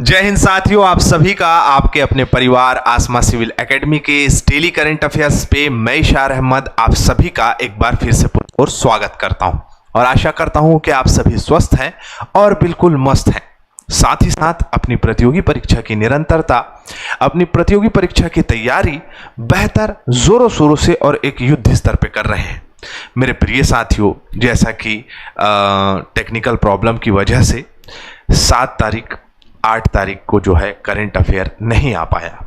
जय हिंद साथियों, आप सभी का आपके अपने परिवार आसमा सिविल एकेडमी के इस डेली करंट अफेयर्स पे मैं इशार अहमद आप सभी का एक बार फिर से और स्वागत करता हूं और आशा करता हूं कि आप सभी स्वस्थ हैं और बिल्कुल मस्त हैं। साथ ही साथ अपनी प्रतियोगी परीक्षा की निरंतरता, अपनी प्रतियोगी परीक्षा की तैयारी बेहतर जोरों शोरों से और एक युद्ध स्तर पे कर रहे हैं। मेरे प्रिय साथियों, जैसा कि टेक्निकल प्रॉब्लम की वजह से 7 तारीख 8 तारीख को जो है करंट अफेयर नहीं आ पाया,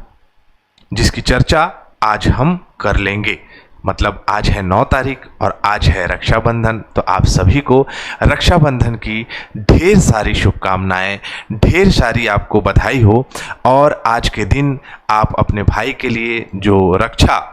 जिसकी चर्चा आज हम कर लेंगे। मतलब आज है 9 तारीख और आज है रक्षाबंधन, तो आप सभी को रक्षाबंधन की ढेर सारी शुभकामनाएं, ढेर सारी आपको बधाई हो। और आज के दिन आप अपने भाई के लिए जो रक्षा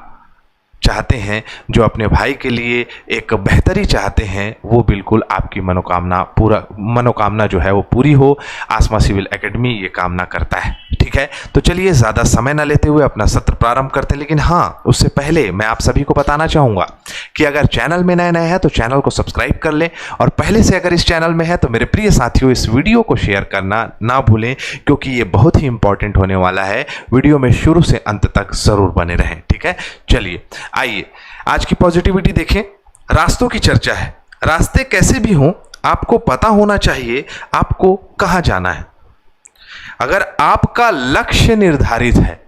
चाहते हैं, जो अपने भाई के लिए एक बेहतरी चाहते हैं, वो बिल्कुल आपकी मनोकामना जो है वो पूरी हो। आसमा सिविल एकेडमी ये कामना करता है। ठीक है, तो चलिए ज़्यादा समय ना लेते हुए अपना सत्र प्रारंभ करते हैं। लेकिन हाँ, उससे पहले मैं आप सभी को बताना चाहूँगा कि अगर चैनल में नए हैं तो चैनल को सब्सक्राइब कर लें, और पहले से अगर इस चैनल में है तो मेरे प्रिय साथियों इस वीडियो को शेयर करना ना भूलें, क्योंकि ये बहुत ही इंपॉर्टेंट होने वाला है। वीडियो में शुरू से अंत तक जरूर बने रहें। ठीक है, चलिए आइए आज की पॉजिटिविटी देखें। रास्तों की चर्चा है। रास्ते कैसे भी हों, आपको पता होना चाहिए आपको कहां जाना है। अगर आपका लक्ष्य निर्धारित है,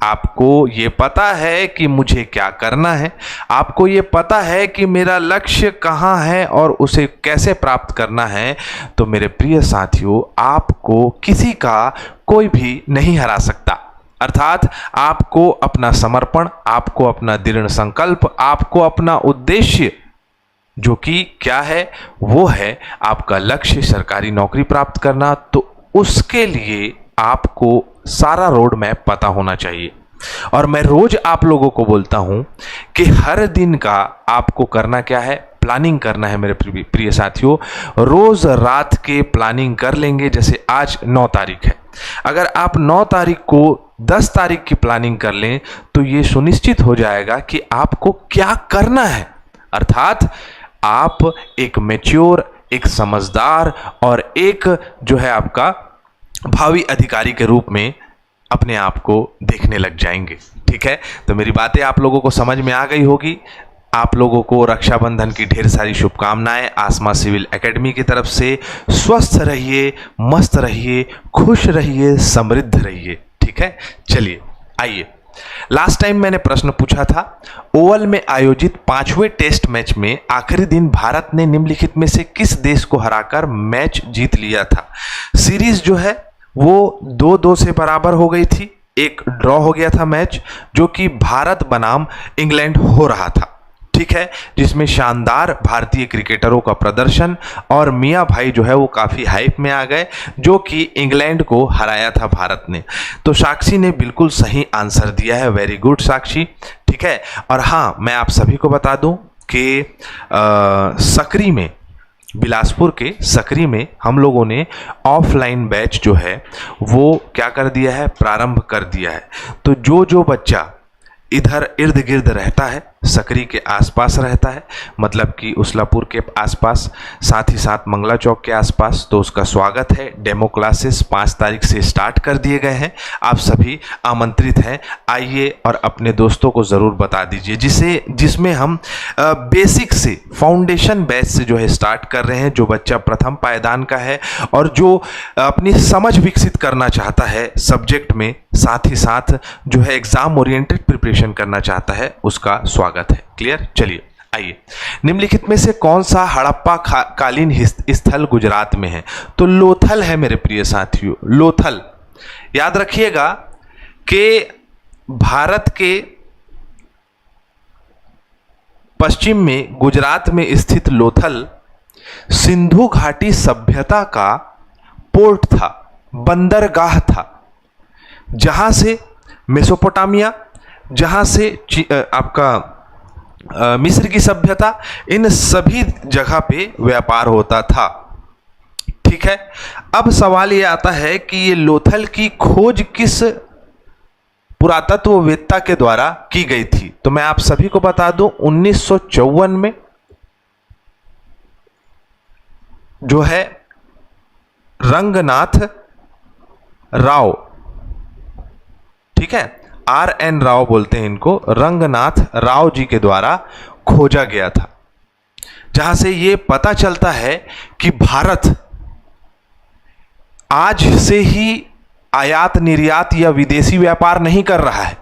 आपको ये पता है कि मुझे क्या करना है, आपको ये पता है कि मेरा लक्ष्य कहाँ है और उसे कैसे प्राप्त करना है, तो मेरे प्रिय साथियों आपको किसी का कोई भी नहीं हरा सकता। अर्थात आपको अपना समर्पण, आपको अपना दृढ़ संकल्प, आपको अपना उद्देश्य जो कि क्या है, वो है आपका लक्ष्य सरकारी नौकरी प्राप्त करना। तो उसके लिए आपको सारा रोड मैप पता होना चाहिए। और मैं रोज आप लोगों को बोलता हूं कि हर दिन का आपको करना क्या है, प्लानिंग करना है। मेरे प्रिय साथियों, रोज रात के प्लानिंग कर लेंगे। जैसे आज 9 तारीख है, अगर आप 9 तारीख को 10 तारीख की प्लानिंग कर लें तो ये सुनिश्चित हो जाएगा कि आपको क्या करना है। अर्थात आप एक मैच्योर, एक समझदार और एक जो है आपका भावी अधिकारी के रूप में अपने आप को देखने लग जाएंगे। ठीक है, तो मेरी बातें आप लोगों को समझ में आ गई होगी। आप लोगों को रक्षाबंधन की ढेर सारी शुभकामनाएं आसमा सिविल एकेडमी की तरफ से। स्वस्थ रहिए, मस्त रहिए, खुश रहिए, समृद्ध रहिए। ठीक है, चलिए आइए। लास्ट टाइम मैंने प्रश्न पूछा था, ओवल में आयोजित 5वें टेस्ट मैच में आखिरी दिन भारत ने निम्नलिखित में से किस देश को हराकर मैच जीत लिया था। सीरीज जो है वो 2-2 से बराबर हो गई थी। एक ड्रॉ हो गया था मैच, जो कि भारत बनाम इंग्लैंड हो रहा था। ठीक है, जिसमें शानदार भारतीय क्रिकेटरों का प्रदर्शन और मियां भाई जो है वो काफ़ी हाइप में आ गए, जो कि इंग्लैंड को हराया था भारत ने। तो साक्षी ने बिल्कुल सही आंसर दिया है। वेरी गुड साक्षी। ठीक है, और हाँ, मैं आप सभी को बता दूं कि सकरी में, बिलासपुर के सकरी में हम लोगों ने ऑफलाइन बैच जो है वो क्या कर दिया है, प्रारंभ कर दिया है। तो जो बच्चा इधर इर्द गिर्द रहता है, सकरी के आसपास रहता है, मतलब कि उसलापुर के आसपास, साथ ही साथ मंगला चौक के आसपास, तो उसका स्वागत है। डेमो क्लासेस 5 तारीख से स्टार्ट कर दिए गए हैं। आप सभी आमंत्रित हैं, आइए और अपने दोस्तों को ज़रूर बता दीजिए, जिसमें हम बेसिक से, फाउंडेशन बैच से जो है स्टार्ट कर रहे हैं। जो बच्चा प्रथम पायदान का है और जो अपनी समझ विकसित करना चाहता है सब्जेक्ट में, साथ ही साथ जो है एग्जाम ओरिएंटेड प्रिपरेशन करना चाहता है, उसका स्वागत है। क्लियर? चलिए आइए। निम्नलिखित में से कौन सा हड़प्पा कालीन स्थल गुजरात में है? तो लोथल है मेरे प्रिय साथियों, लोथल। याद रखिएगा कि भारत के पश्चिम में गुजरात में स्थित लोथल सिंधु घाटी सभ्यता का पोर्ट था, बंदरगाह था, जहां से मेसोपोटामिया, जहां से आपका मिस्र की सभ्यता, इन सभी जगह पे व्यापार होता था। ठीक है, अब सवाल ये आता है कि ये लोथल की खोज किस पुरातत्ववेत्ता के द्वारा की गई थी? तो मैं आप सभी को बता दूं 1954 में जो है रंगनाथ राव, ठीक है, RN राव बोलते हैं इनको, रंगनाथ राव जी के द्वारा खोजा गया था, जहां से ये पता चलता है कि भारत आज से ही आयात निर्यात या विदेशी व्यापार नहीं कर रहा है।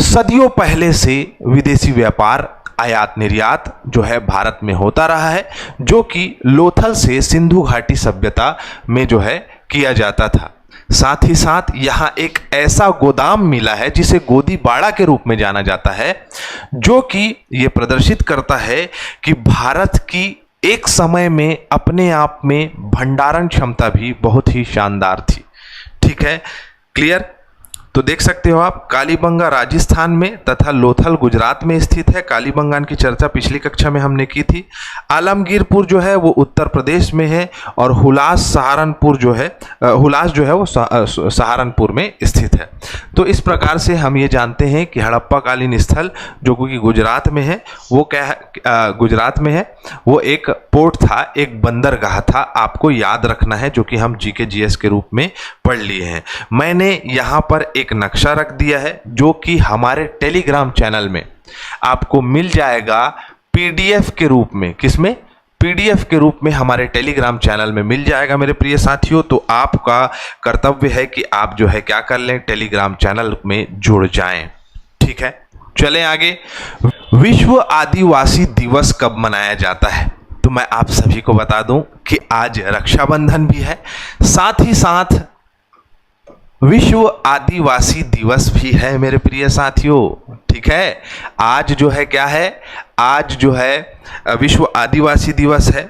सदियों पहले से विदेशी व्यापार आयात निर्यात जो है भारत में होता रहा है, जो कि लोथल से सिंधु घाटी सभ्यता में जो है किया जाता था। साथ ही साथ यहाँ एक ऐसा गोदाम मिला है जिसे गोदी बाड़ा के रूप में जाना जाता है, जो कि ये प्रदर्शित करता है कि भारत की एक समय में अपने आप में भंडारण क्षमता भी बहुत ही शानदार थी। ठीक है, क्लियर। तो देख सकते हो आप, कालीबंगा राजस्थान में तथा लोथल गुजरात में स्थित है। कालीबंगान की चर्चा पिछली कक्षा में हमने की थी। आलमगीरपुर जो है वो उत्तर प्रदेश में है और हुलास सहारनपुर जो है वो सहारनपुर में स्थित है। तो इस प्रकार से हम ये जानते हैं कि हड़प्पा कालीन स्थल जो कि गुजरात में है, वो क्या है, गुजरात में है, वो एक पोर्ट था, एक बंदरगाह था। आपको याद रखना है, जो कि हम जीके जीएस के रूप में पढ़ लिए हैं। मैंने यहाँ पर एक नक्शा रख दिया है जो कि हमारे टेलीग्राम चैनल में आपको मिल जाएगा पीडीएफ के रूप में। किसमें? पीडीएफ के रूप में हमारे टेलीग्राम चैनल में मिल जाएगा मेरे प्रिय साथियों। तो आपका कर्तव्य है कि आप जो है क्या कर लें, टेलीग्राम चैनल में जुड़ जाएं। ठीक है, चलें आगे। विश्व आदिवासी दिवस कब मनाया जाता है? तो मैं आप सभी को बता दूं कि आज रक्षाबंधन भी है, साथ ही साथ विश्व आदिवासी दिवस भी है मेरे प्रिय साथियों। ठीक है, आज जो है क्या है, आज जो है विश्व आदिवासी दिवस है।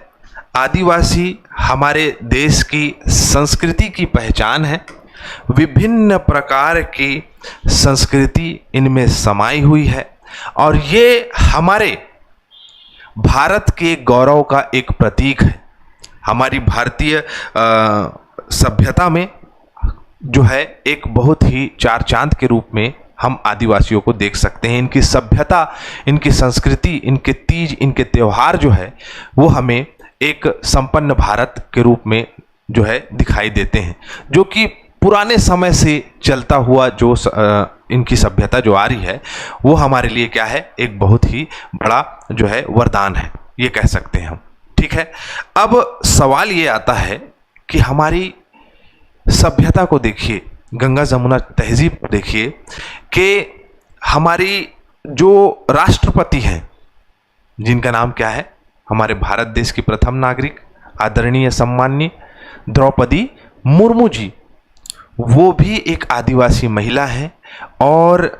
आदिवासी हमारे देश की संस्कृति की पहचान है। विभिन्न प्रकार की संस्कृति इनमें समाई हुई है और ये हमारे भारत के गौरव का एक प्रतीक है। हमारी भारतीय सभ्यता में जो है एक बहुत ही चार चांद के रूप में हम आदिवासियों को देख सकते हैं। इनकी सभ्यता, इनकी संस्कृति, इनके तीज, इनके त्यौहार जो है वो हमें एक संपन्न भारत के रूप में जो है दिखाई देते हैं, जो कि पुराने समय से चलता हुआ जो इनकी सभ्यता जो आ रही है वो हमारे लिए क्या है, एक बहुत ही बड़ा जो है वरदान है, ये कह सकते हैं हम। ठीक है, अब सवाल ये आता है कि हमारी सभ्यता को देखिए, गंगा जमुना तहजीब को देखिए कि हमारी जो राष्ट्रपति हैं, जिनका नाम क्या है, हमारे भारत देश की प्रथम नागरिक आदरणीय सम्माननीय द्रौपदी मुर्मू जी, वो भी एक आदिवासी महिला हैं और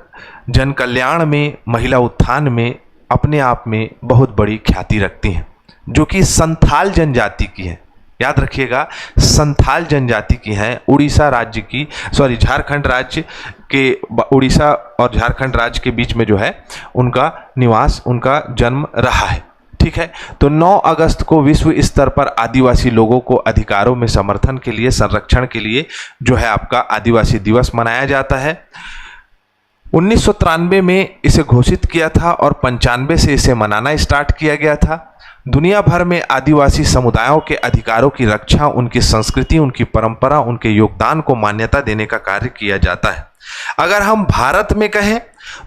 जन कल्याण में, महिला उत्थान में अपने आप में बहुत बड़ी ख्याति रखती हैं, जो कि संथाल जनजाति की हैं। याद रखिएगा, संथाल जनजाति की हैं। उड़ीसा राज्य की, झारखंड राज्य के, उड़ीसा और झारखंड राज्य के बीच में जो है उनका निवास, उनका जन्म रहा है। ठीक है, तो 9 अगस्त को विश्व स्तर पर आदिवासी लोगों को अधिकारों में समर्थन के लिए, संरक्षण के लिए जो है आपका आदिवासी दिवस मनाया जाता है। 1993 में इसे घोषित किया था और 95 से इसे मनाना स्टार्ट किया गया था। दुनिया भर में आदिवासी समुदायों के अधिकारों की रक्षा, उनकी संस्कृति, उनकी परंपरा, उनके योगदान को मान्यता देने का कार्य किया जाता है। अगर हम भारत में कहें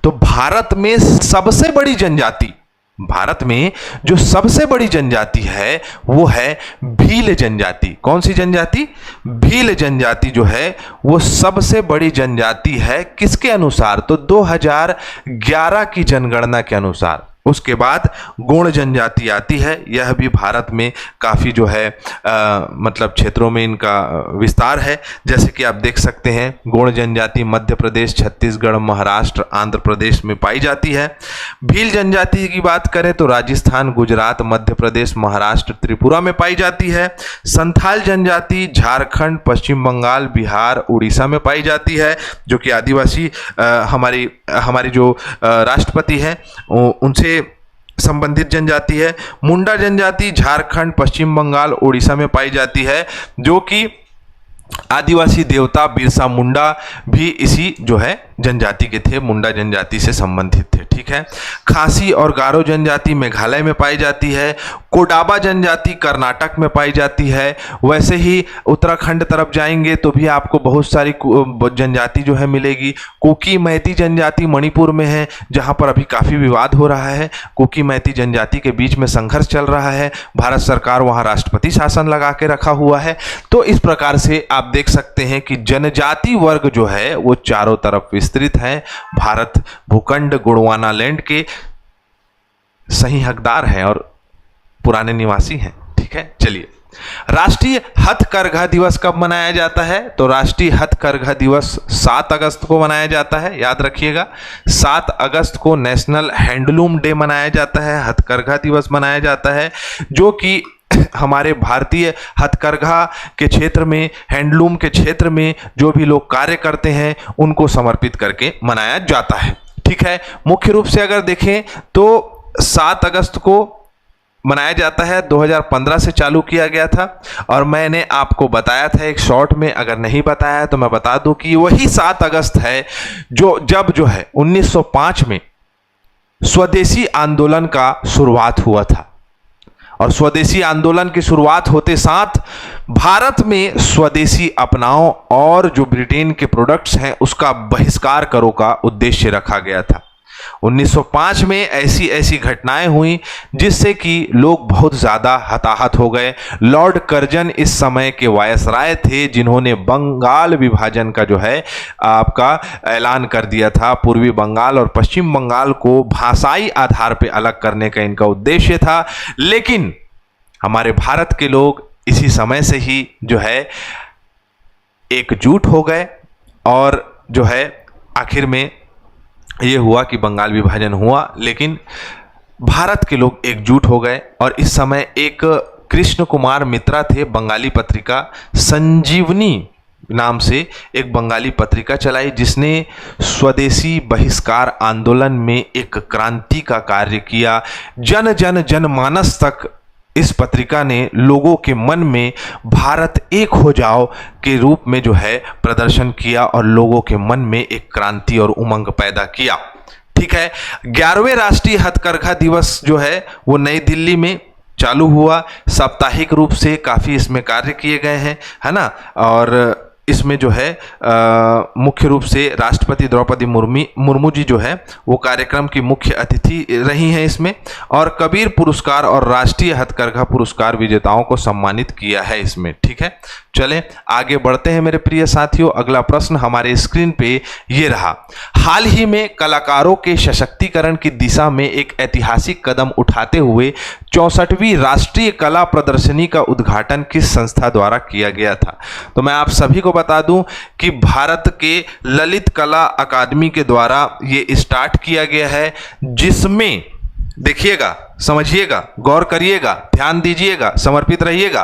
तो भारत में सबसे बड़ी जनजाति, भारत में जो सबसे बड़ी जनजाति है वो है भील जनजाति। कौन सी जनजाति? भील जनजाति जो है वो सबसे बड़ी जनजाति है। किसके अनुसार? तो 2011 की जनगणना के अनुसार। उसके बाद गोंड जनजाति आती है। यह भी भारत में काफ़ी जो है मतलब क्षेत्रों में इनका विस्तार है। जैसे कि आप देख सकते हैं, गोंड जनजाति मध्य प्रदेश, छत्तीसगढ़, महाराष्ट्र, आंध्र प्रदेश में पाई जाती है। भील जनजाति की बात करें तो राजस्थान, गुजरात, मध्य प्रदेश, महाराष्ट्र, त्रिपुरा में पाई जाती है। संथाल जनजाति झारखंड, पश्चिम बंगाल, बिहार, उड़ीसा में पाई जाती है, जो कि आदिवासी हमारी जो राष्ट्रपति हैं उनसे संबंधित जनजाति है। मुंडा जनजाति झारखंड, पश्चिम बंगाल, उड़ीसा में पाई जाती है, जो कि आदिवासी देवता बिरसा मुंडा भी इसी जो है जनजाति के थे, मुंडा जनजाति से संबंधित थे। ठीक है। खासी और गारो जनजाति मेघालय में पाई जाती है। कोडाबा जनजाति कर्नाटक में पाई जाती है। वैसे ही उत्तराखंड तरफ जाएंगे तो भी आपको बहुत सारी जनजाति जो है मिलेगी। कुकी मैती जनजाति मणिपुर में है, जहां पर अभी काफ़ी विवाद हो रहा है। कुकी मैती जनजाति के बीच में संघर्ष चल रहा है। भारत सरकार वहां राष्ट्रपति शासन लगा के रखा हुआ है। तो इस प्रकार से आप देख सकते हैं कि जनजाति वर्ग जो है वो चारों तरफ विस्तृत है। भारत भूखंड गोंडवाना लैंड के सही हकदार हैं और पुराने निवासी हैं। ठीक है। चलिए, राष्ट्रीय हथकरघा दिवस कब मनाया जाता है? तो राष्ट्रीय हथकरघा दिवस 7 अगस्त को मनाया जाता है। याद रखिएगा, 7 अगस्त को नेशनल हैंडलूम डे मनाया जाता है, हथकरघा दिवस मनाया जाता है, जो कि हमारे भारतीय हथकरघा के क्षेत्र में, हैंडलूम के क्षेत्र में जो भी लोग कार्य करते हैं उनको समर्पित करके मनाया जाता है। ठीक है। मुख्य रूप से अगर देखें तो 7 अगस्त को मनाया जाता है। 2015 से चालू किया गया था और मैंने आपको बताया था एक शॉर्ट में, अगर नहीं बताया तो मैं बता दूं कि वही 7 अगस्त है जब 1905 में स्वदेशी आंदोलन का शुरुआत हुआ था। और स्वदेशी आंदोलन की शुरुआत होते साथ भारत में स्वदेशी अपनाओ और जो ब्रिटेन के प्रोडक्ट्स हैं उसका बहिष्कार करो का उद्देश्य रखा गया था। 1905 में ऐसी घटनाएं हुई जिससे कि लोग बहुत ज़्यादा हताहत हो गए। लॉर्ड कर्जन इस समय के वायसराय थे जिन्होंने बंगाल विभाजन का जो है आपका ऐलान कर दिया था। पूर्वी बंगाल और पश्चिम बंगाल को भाषाई आधार पर अलग करने का इनका उद्देश्य था। लेकिन हमारे भारत के लोग इसी समय से ही जो है एकजुट हो गए और जो है आखिर में ये हुआ कि बंगाल विभाजन हुआ, लेकिन भारत के लोग एकजुट हो गए। और इस समय एक कृष्ण कुमार मित्रा थे, बंगाली पत्रिका संजीवनी नाम से एक बंगाली पत्रिका चलाई, जिसने स्वदेशी बहिष्कार आंदोलन में एक क्रांति का कार्य किया। जनमानस तक इस पत्रिका ने लोगों के मन में भारत एक हो जाओ के रूप में जो है प्रदर्शन किया और लोगों के मन में एक क्रांति और उमंग पैदा किया। ठीक है। 11वें राष्ट्रीय हथकरघा दिवस जो है वो नई दिल्ली में चालू हुआ। साप्ताहिक रूप से काफ़ी इसमें कार्य किए गए हैं, है ना। और इसमें जो है मुख्य रूप से राष्ट्रपति द्रौपदी मुर्मू जी जो है वो कार्यक्रम की मुख्य अतिथि रही हैं इसमें, और कबीर पुरस्कार और राष्ट्रीय हथकरघा पुरस्कार विजेताओं को सम्मानित किया है इसमें। ठीक है। चलें आगे बढ़ते हैं मेरे प्रिय साथियों। अगला प्रश्न हमारे स्क्रीन पे ये रहा, हाल ही में कलाकारों के सशक्तिकरण की दिशा में एक ऐतिहासिक कदम उठाते हुए 64वीं राष्ट्रीय कला प्रदर्शनी का उद्घाटन किस संस्था द्वारा किया गया था? तो मैं आप सभी को बता दूं कि भारत के ललित कला अकादमी के द्वारा ये स्टार्ट किया गया है, जिसमें देखिएगा, समझिएगा, गौर करिएगा, ध्यान दीजिएगा, समर्पित रहिएगा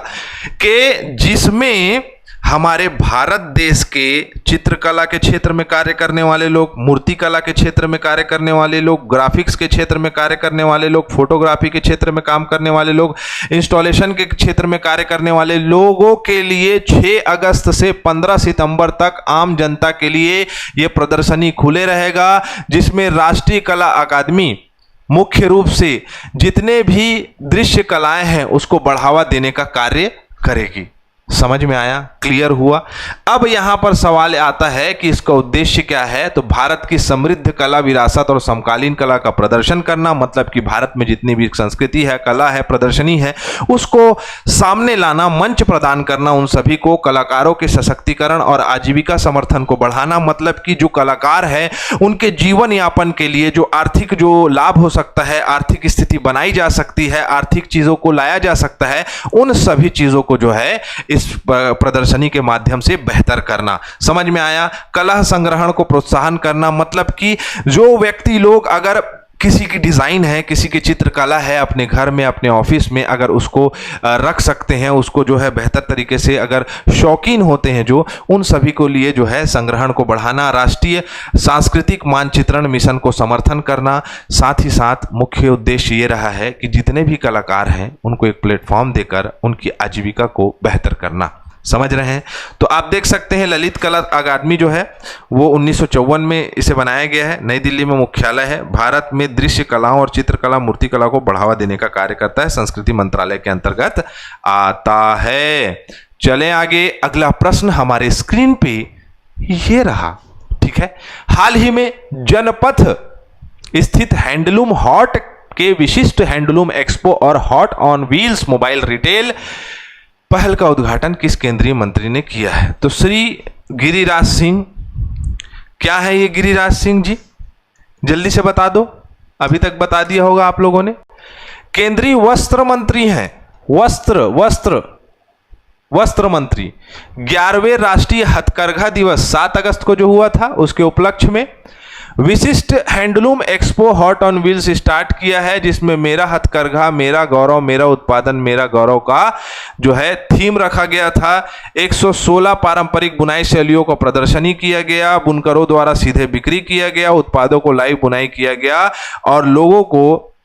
कि जिसमें हमारे भारत देश के चित्रकला के क्षेत्र में कार्य करने वाले लोग, मूर्तिकला के क्षेत्र में कार्य करने वाले लोग, ग्राफिक्स के क्षेत्र में कार्य करने वाले लोग, फोटोग्राफी के क्षेत्र में काम करने वाले लोग, इंस्टॉलेशन के क्षेत्र में कार्य करने वाले लोगों के लिए 6 अगस्त से 15 सितंबर तक आम जनता के लिए यह प्रदर्शनी खुले रहेगा, जिसमें राष्ट्रीय कला अकादमी मुख्य रूप से जितने भी दृश्य कलाएं हैं उसको बढ़ावा देने का कार्य करेगी। समझ में आया? क्लियर हुआ? अब यहां पर सवाल आता है कि इसका उद्देश्य क्या है? तो भारत की समृद्ध कला विरासत और समकालीन कला का प्रदर्शन करना, मतलब कि भारत में जितनी भी संस्कृति है, कला है, प्रदर्शनी है, उसको सामने लाना, मंच प्रदान करना उन सभी को, कलाकारों के सशक्तिकरण और आजीविका समर्थन को बढ़ाना, मतलब कि जो कलाकार है उनके जीवन यापन के लिए जो आर्थिक जो लाभ हो सकता है, आर्थिक स्थिति बनाई जा सकती है, आर्थिक चीजों को लाया जा सकता है, उन सभी चीजों को जो है इस प्रदर्शनी के माध्यम से बेहतर करना। समझ में आया? कला संग्रहण को प्रोत्साहन करना, मतलब कि जो व्यक्ति लोग अगर किसी की डिज़ाइन है, किसी की चित्रकला है अपने घर में, अपने ऑफिस में, अगर उसको रख सकते हैं, उसको जो है बेहतर तरीके से अगर शौकीन होते हैं जो, उन सभी को लिए जो है संग्रहण को बढ़ाना, राष्ट्रीय सांस्कृतिक मानचित्रण मिशन को समर्थन करना, साथ ही साथ मुख्य उद्देश्य ये रहा है कि जितने भी कलाकार हैं उनको एक प्लेटफॉर्म देकर उनकी आजीविका को बेहतर करना। समझ रहे हैं। तो आप देख सकते हैं ललित कला अकादमी जो है वो 1954 में इसे बनाया गया है। नई दिल्ली में मुख्यालय है। भारत में दृश्य कलाओं और चित्रकला मूर्ति कला को बढ़ावा देने का कार्य करता है। संस्कृति मंत्रालय के अंतर्गत आता है। चलें आगे। अगला प्रश्न हमारे स्क्रीन पे ये रहा, ठीक है। हाल ही में जनपथ स्थित हैंडलूम हॉट के विशिष्ट हैंडलूम एक्सपो और hot on wheels mobile retail पहल का उद्घाटन किस केंद्रीय मंत्री ने किया है? तो श्री गिरिराज सिंह। क्या है ये गिरिराज सिंह जी? जल्दी से बता दो। अभी तक बता दिया होगा आप लोगों ने। केंद्रीय वस्त्र मंत्री हैं। वस्त्र मंत्री। 11वें राष्ट्रीय हथकरघा दिवस 7 अगस्त को जो हुआ था उसके उपलक्ष्य में विशिष्ट handloom expo hot on wheels start किया है, जिसमें मेरा हथकरघा मेरा गौरव मेरा उत्पादन मेरा गौरव का जो है थीम रखा गया था। 116 पारंपरिक बुनाई शैलियों का प्रदर्शनी किया गया। बुनकरों द्वारा सीधे बिक्री किया गया। उत्पादों को लाइव बुनाई किया गया और लोगों को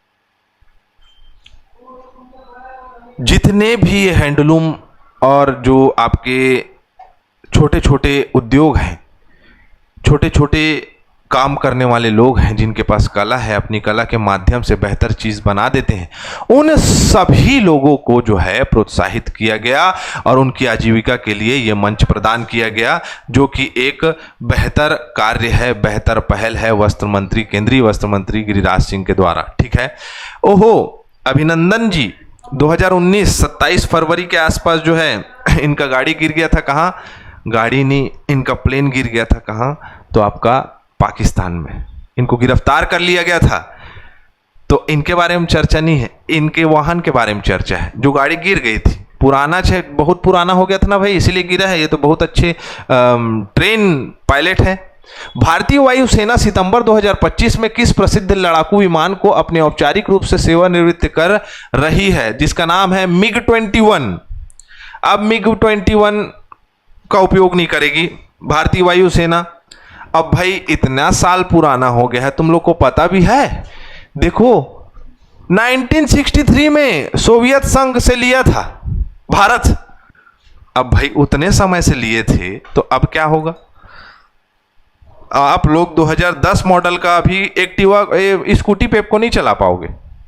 जितने भी हैंडलूम और जो आपके छोटे छोटे उद्योग हैं, छोटे छोटे काम करने वाले लोग हैं जिनके पास कला है, अपनी कला के माध्यम से बेहतर चीज बना देते हैं, उन सभी लोगों को जो है प्रोत्साहित किया गया और उनकी आजीविका के लिए यह मंच प्रदान किया गया, जो कि एक बेहतर कार्य है, बेहतर पहल है वस्त्र मंत्री, केंद्रीय वस्त्र मंत्री गिरिराज सिंह के द्वारा, ठीक है। ओहो अभिनंदन जी 2019 27 फरवरी के आसपास जो है इनका गाड़ी गिर गया था। कहाँ? गाड़ी नहीं, इनका प्लेन गिर गया था। कहाँ? तो आपका पाकिस्तान में। इनको गिरफ्तार कर लिया गया था। तो इनके बारे में चर्चा नहीं है, इनके वाहन के बारे में चर्चा है। जो गाड़ी गिर गई थी पुराना है, बहुत पुराना हो गया था ना भाई, इसीलिए गिरा है। ये तो बहुत अच्छे ट्रेन पायलट है। भारतीय वायुसेना सितंबर 2025 में किस प्रसिद्ध लड़ाकू विमान को अपने औपचारिक रूप से सेवानिवृत्त कर रही है, जिसका नाम है MiG-21। अब MiG-21 का उपयोग नहीं करेगी भारतीय वायुसेना। अब भाई इतना साल पुराना हो गया है, तुम लोग को पता भी है। देखो 1963 में सोवियत संघ से लिया था भारत। अब भाई उतने समय से लिए थे तो अब क्या होगा? आप लोग 2010 मॉडल का भी एक्टिवा स्कूटी पे को नहीं चला पाओगे,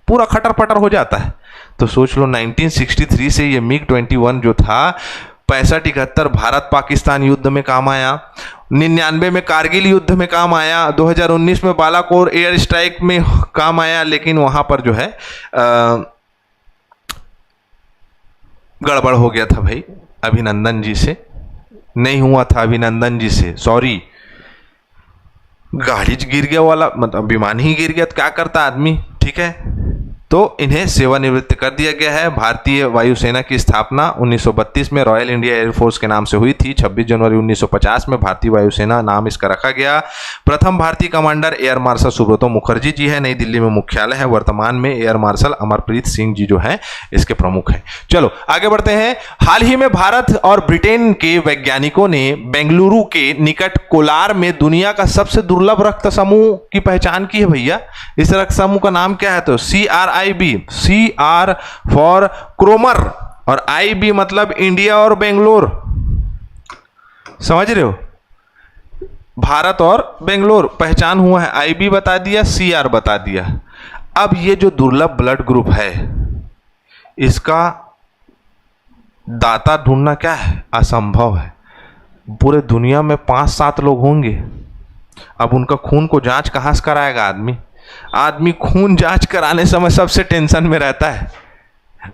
पूरा खटर पटर हो जाता है। तो सोच लो 1963 से ये MiG-21 जो था 65-71 भारत पाकिस्तान युद्ध में काम आया, 99 में कारगिल युद्ध में काम आया, 2019 में बालाकोट एयर स्ट्राइक में काम आया, लेकिन वहां पर जो है गड़बड़ हो गया था भाई अभिनंदन जी से, नहीं हुआ था अभिनंदन जी से, सॉरी। गाड़ी गिर गया वाला मतलब विमान ही गिर गया तो क्या करता आदमी, ठीक है। तो इन्हें सेवानिवृत्त कर दिया गया है। भारतीय वायुसेना की स्थापना 1932 में रॉयल इंडिया एयरफोर्स के नाम से हुई थी। 26 जनवरी 1950 में भारतीय वायुसेना नाम इसका रखा गया। प्रथम भारतीय commander air marshal Subroto Mukherjee ji है। नई दिल्ली में मुख्यालय है। वर्तमान में एयर मार्शल अमरप्रीत सिंह जी जो है इसके प्रमुख हैं। चलो आगे बढ़ते हैं। हाल ही में भारत और ब्रिटेन के वैज्ञानिकों ने बेंगलुरु के निकट कोलार में दुनिया का सबसे दुर्लभ रक्त समूह की पहचान की है भैया। इस रक्त समूह का नाम क्या है? तो CRIB, CR फॉर क्रोमर और IB मतलब इंडिया और बेंगलोर, समझ रहे हो? भारत और बेंगलोर पहचान हुआ है। IB बता दिया, CR बता दिया। अब ये जो दुर्लभ ब्लड ग्रुप है इसका दाता ढूंढना क्या है? असंभव है। पूरे दुनिया में 5-7 लोग होंगे। अब उनका खून को जांच कहां से कराएगा आदमी खून जांच कराने समय सबसे टेंशन में रहता है,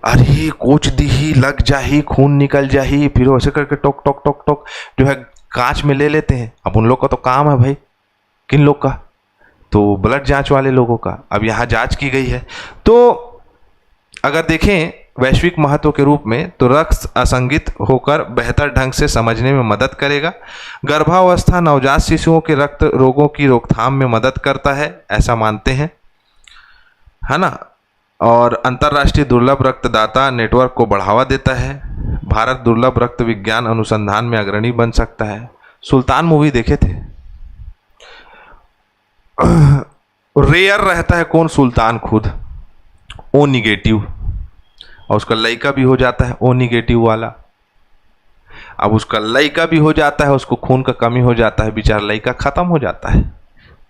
अरे कोच दी ही लग जाही, खून निकल जाही, फिर वैसे करके टोक टोक टोक टोक जो है कांच में ले लेते हैं। अब उन लोग का तो काम है भाई, किन लोग का? तो ब्लड जांच वाले लोगों का। अब यहाँ जांच की गई है। तो अगर देखें वैश्विक महत्व के रूप में तो रक्त असंगित होकर बेहतर ढंग से समझने में मदद करेगा। गर्भावस्था नवजात शिशुओं के रक्त रोगों की रोकथाम में मदद करता है, ऐसा मानते हैं, है ना। और अंतर्राष्ट्रीय दुर्लभ रक्तदाता नेटवर्क को बढ़ावा देता है। भारत दुर्लभ रक्त विज्ञान अनुसंधान में अग्रणी बन सकता है। सुल्तान मूवी देखे थे? रेयर रहता है कौन? सुल्तान खुद O नेगेटिव, और उसका लड़का भी हो जाता है O नेगेटिव वाला। अब उसका लड़का भी हो जाता है, उसको खून का कमी हो जाता है, बेचारा लड़का खत्म हो जाता है,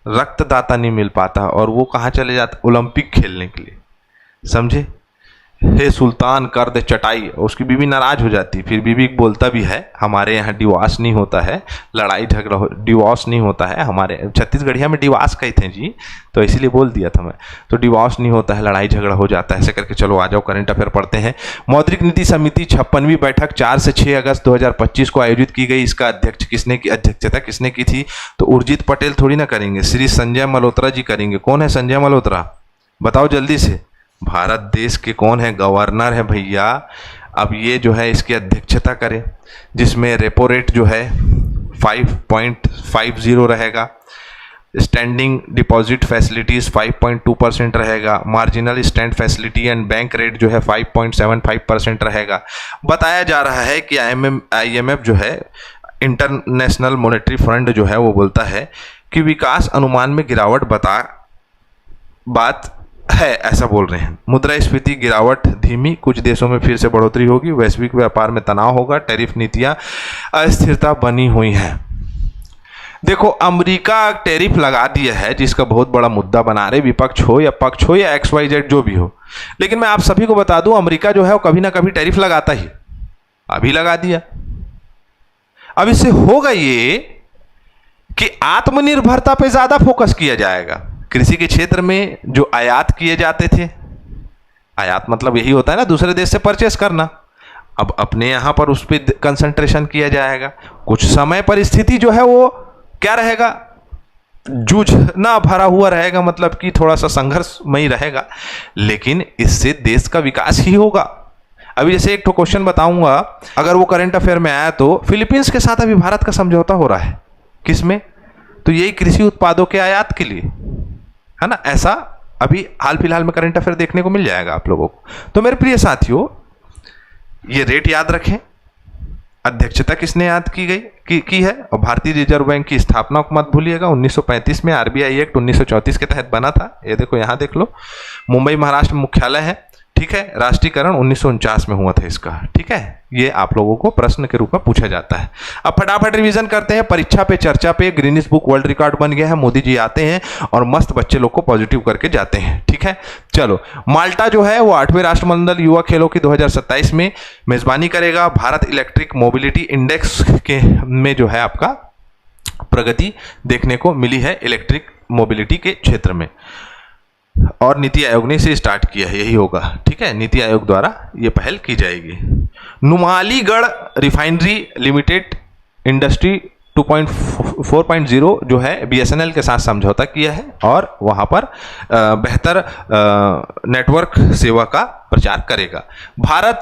रक्तदाता नहीं मिल पाता, और वो कहाँ चले जाता, ओलंपिक खेलने के लिए। समझे? हे सुल्तान कर दे चटाई। उसकी बीवी नाराज हो जाती, फिर बीवी बोलता भी है हमारे यहाँ डिवोर्स नहीं होता है, लड़ाई झगड़ा डिवोर्स नहीं होता है, हमारे छत्तीसगढ़िया में डिवोर्स कहते हैं जी, तो इसीलिए बोल दिया था मैं, तो डिवोर्स नहीं होता है, लड़ाई झगड़ा हो जाता है, ऐसे करके। चलो आ जाओ, करंट अफेयर पढ़ते हैं। मौद्रिक नीति समिति 56वीं बैठक 4 से 6 अगस्त 2025 को आयोजित की गई। इसका अध्यक्षता किसने की थी? तो उर्जित पटेल थोड़ी ना करेंगे, श्री संजय मल्होत्रा जी करेंगे। कौन है संजय मल्होत्रा? बताओ जल्दी से। भारत देश के कौन है? गवर्नर है भैया। अब ये जो है इसकी अध्यक्षता करे, जिसमें रेपो रेट जो है 5.50 रहेगा, स्टैंडिंग डिपॉजिट फैसिलिटीज 5.2% रहेगा, marginal stand facility and bank rate जो है 5.75% रहेगा। बताया जा रहा है कि IMF जो है, इंटरनेशनल मॉनेटरी फंड जो है, वो बोलता है कि विकास अनुमान में गिरावट बात है, ऐसा बोल रहे हैं। मुद्रास्फीति गिरावट धीमी, कुछ देशों में फिर से बढ़ोतरी होगी, वैश्विक व्यापार में तनाव होगा, टैरिफ नीतियां अस्थिरता बनी हुई हैं। देखो, अमेरिका टैरिफ लगा दिया है, जिसका बहुत बड़ा मुद्दा बना रहे, विपक्ष हो या पक्ष हो या XYZ जो भी हो। लेकिन मैं आप सभी को बता दूं, अमेरिका जो है वो कभी ना कभी टैरिफ लगाता ही, अभी लगा दिया। अब इससे होगा ये कि आत्मनिर्भरता पे ज्यादा फोकस किया जाएगा। कृषि के क्षेत्र में जो आयात किए जाते थे, आयात मतलब यही होता है ना, दूसरे देश से परचेस करना, अब अपने यहां पर उस पर कंसंट्रेशन किया जाएगा। कुछ समय पर स्थिति जो है वो क्या रहेगा, जूझना भरा हुआ रहेगा, मतलब कि थोड़ा सा संघर्षमयी रहेगा, लेकिन इससे देश का विकास ही होगा। अभी जैसे एक तो क्वेश्चन बताऊंगा, अगर वो करंट अफेयर में आया, तो फिलीपींस के साथ अभी भारत का समझौता हो रहा है, किसमें? तो यही कृषि उत्पादों के आयात के लिए, है ना। ऐसा अभी हाल फिलहाल में करंट अफेयर देखने को मिल जाएगा आप लोगों को। तो मेरे प्रिय साथियों, ये रेट याद रखें, अध्यक्षता किसने याद की गई की है, और भारतीय रिजर्व बैंक की स्थापना को मत भूलिएगा। 1935 में RBI एक्ट 1934 के तहत बना था। ये देखो, यहां देख लो, मुंबई महाराष्ट्र मुख्यालय है, ठीक है। राष्ट्रीयकरण 1949 में हुआ था इसका, ठीक है। ये आप लोगों को प्रश्न के रूप में पूछा जाता है। अब फटाफट रिवीजन करते हैं। परीक्षा पे चर्चा पे गिनीज बुक वर्ल्ड रिकॉर्ड बन गया है, मोदी जी आते हैं और मस्त बच्चे लोग को पॉजिटिव करके जाते हैं, ठीक है। चलो, माल्टा जो है वो 8वें राष्ट्रमंडल युवा खेलों की 2027 में मेजबानी करेगा। भारत इलेक्ट्रिक मोबिलिटी इंडेक्स के में जो है आपका प्रगति देखने को मिली है इलेक्ट्रिक मोबिलिटी के क्षेत्र में, और नीति आयोग ने इसे स्टार्ट किया है, यही होगा, ठीक है। नीति आयोग द्वारा ये पहल की जाएगी। नुमालीगढ़ रिफाइनरी लिमिटेड इंडस्ट्री 2.4.0 जो है BSNL के साथ समझौता किया है, और वहां पर बेहतर नेटवर्क सेवा का प्रचार करेगा। भारत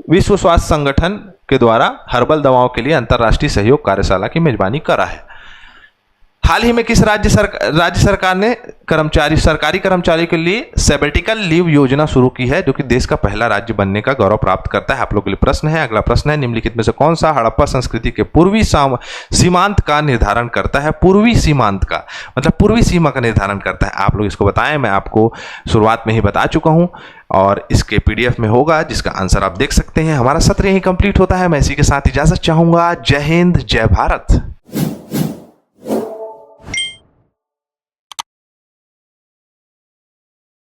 विश्व स्वास्थ्य संगठन के द्वारा हर्बल दवाओं के लिए अंतर्राष्ट्रीय सहयोग कार्यशाला की मेजबानी करा है। हाल ही में किस राज्य सरकार ने सरकारी कर्मचारी के लिए सैबेटिकल लीव योजना शुरू की है, जो कि देश का पहला राज्य बनने का गौरव प्राप्त करता है? आप लोगों के लिए प्रश्न है। अगला प्रश्न है, निम्नलिखित में से कौन सा हड़प्पा संस्कृति के पूर्वी सीमांत का निर्धारण करता है? पूर्वी सीमांत का मतलब पूर्वी सीमा का निर्धारण करता है। आप लोग इसको बताएं, मैं आपको शुरुआत में ही बता चुका हूं, और इसके PDF में होगा, जिसका आंसर आप देख सकते हैं। हमारा सत्र यही कंप्लीट होता है। मैं इसी के साथ इजाजत चाहूंगा। जय हिंद, जय भारत।